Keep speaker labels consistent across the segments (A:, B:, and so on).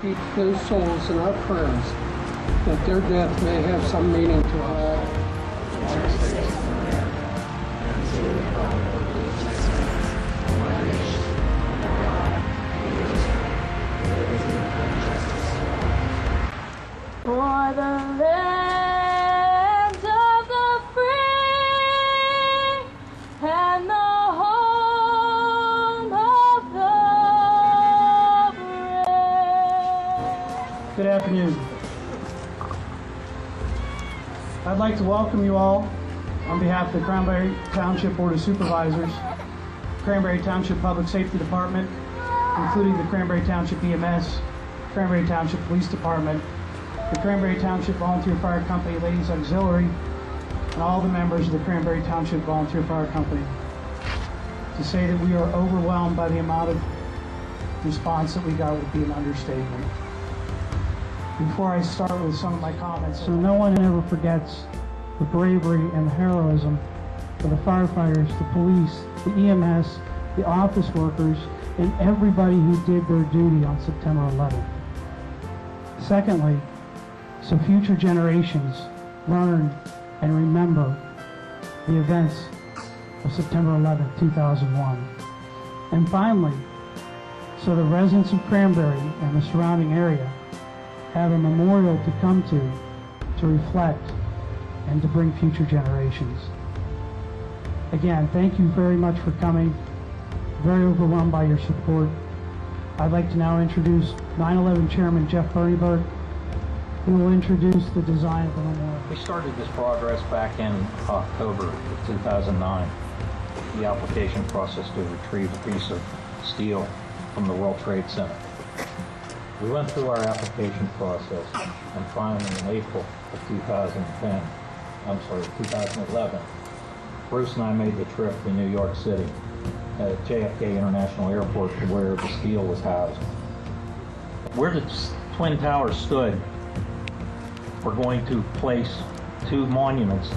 A: keep those souls in our prayers, that their death may have some meaning to us.
B: For the land of the free and the home of the brave.
C: Good afternoon. I'd like to welcome you all on behalf of the Cranberry Township Board of Supervisors, Cranberry Township Public Safety Department, including the Cranberry Township EMS, Cranberry Township Police Department, the Cranberry Township Volunteer Fire Company Ladies Auxiliary, and all the members of the Cranberry Township Volunteer Fire Company, to say that we are overwhelmed by the amount of response that we got would be an understatement. Before I start with some of my comments, so no one ever forgets the bravery and the heroism of the firefighters, the police, the EMS, the office workers, and everybody who did their duty on September 11th. Secondly, so future generations learn and remember the events of September 11th, 2001. And finally, so the residents of Cranberry and the surrounding area have a memorial to come to reflect and to bring future generations. Again, thank you very much for coming. Very overwhelmed by your support. I'd like to now introduce 9/11 Chairman Jeff Ferneyberg, who will introduce the design of the memorial.
D: We started this progress back in October of 2009, the application process to retrieve a piece of steel from the World Trade Center. We went through our application process, and finally in April of 2011, Bruce and I made the trip to New York City at JFK International Airport to where the steel was housed. Where the Twin Towers stood, we're going to place two monuments,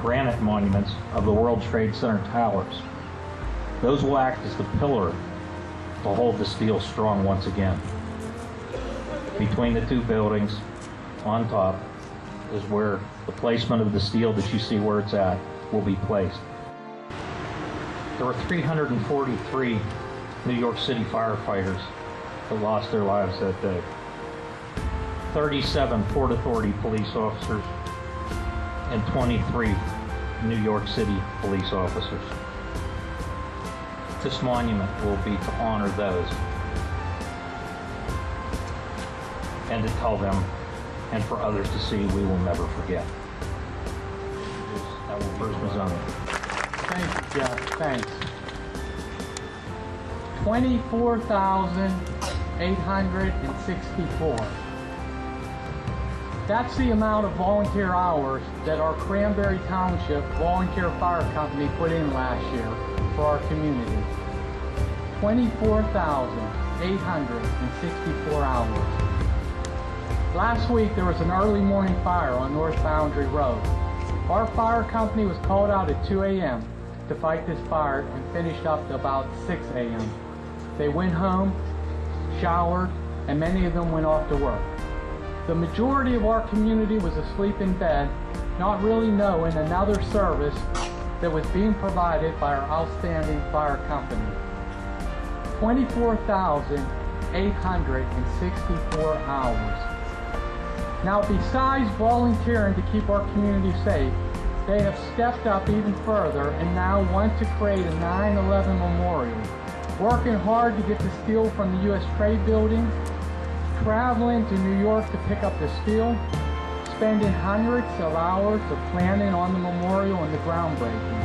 D: granite monuments of the World Trade Center towers. Those will act as the pillar to hold the steel strong once again. Between the two buildings, on top, is where the placement of the steel that you see where it's at will be placed. There were 343 New York City firefighters that lost their lives that day. 37 Port Authority police officers and 23 New York City police officers. This monument will be to honor those and to tell them and for others to see we will never forget. That will Bruce Mazzoni.
E: Thank you, Jeff. Thanks. 24,864. That's the amount of volunteer hours that our Cranberry Township Volunteer Fire Company put in last year for our community. 24,864 hours. Last week there was an early morning fire on North Boundary Road. Our fire company was called out at 2 a.m. to fight this fire and finished up to about 6 a.m. They went home, showered, and many of them went off to work. The majority of our community was asleep in bed, not really knowing another service that was being provided by our outstanding fire company. 24,864 hours. Now, besides volunteering to keep our community safe, they have stepped up even further and now want to create a 9/11 memorial, working hard to get the steel from the U.S. Trade Building, traveling to New York to pick up the steel, spending hundreds of hours of planning on the memorial and the groundbreaking.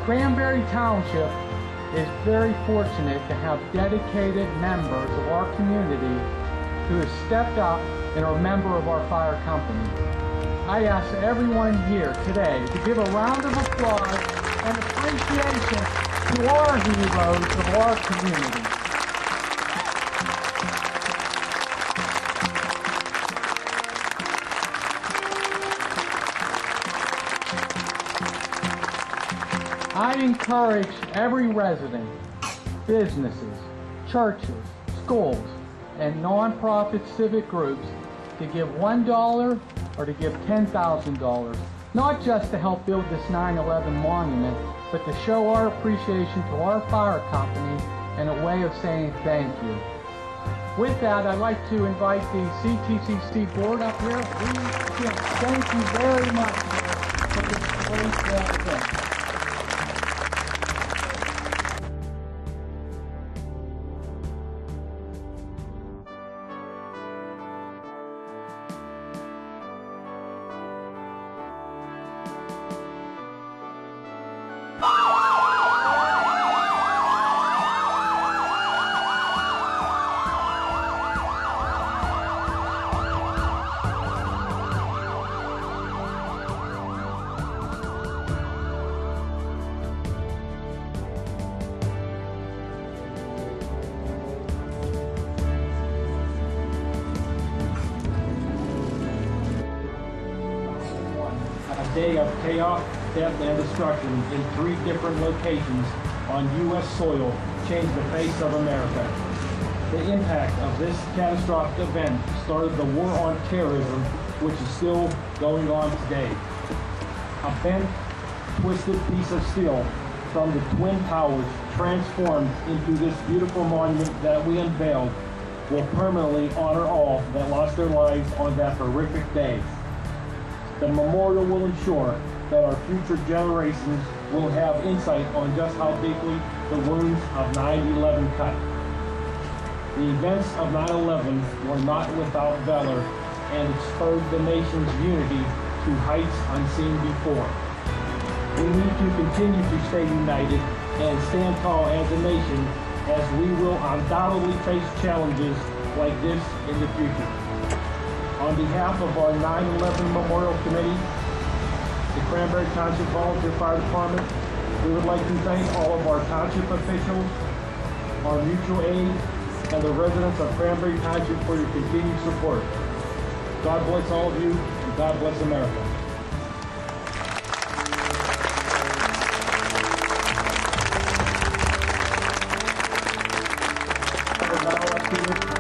E: Cranberry Township is very fortunate to have dedicated members of our community who have stepped up and are a member of our fire company. I ask everyone here today to give a round of applause and appreciation to our heroes of our community. I encourage every resident, businesses, churches, schools, and nonprofit civic groups to give $1 or to give $10,000, not just to help build this 9/11 monument, but to show our appreciation to our fire company and a way of saying thank you. With that, I'd like to invite the CTCC board up here. Thank you very much for this great event.
F: A day of chaos, death, and destruction in 3 different locations on U.S. soil changed the face of America. The impact of this catastrophic event started the war on terrorism, which is still going on today. A bent, twisted piece of steel from the Twin Towers transformed into this beautiful monument that we unveiled will permanently honor all that lost their lives on that horrific day. The memorial will ensure that our future generations will have insight on just how deeply the wounds of 9/11 cut. The events of 9/11 were not without valor, and it spurred the nation's unity to heights unseen before. We need to continue to stay united and stand tall as a nation, as we will undoubtedly face challenges like this in the future. On behalf of our 9/11 Memorial Committee, the Cranberry Township Volunteer Fire Department, we would like to thank all of our township officials, our mutual aid, and the residents of Cranberry Township for your continued support. God bless all of you, and God bless America. I would now like to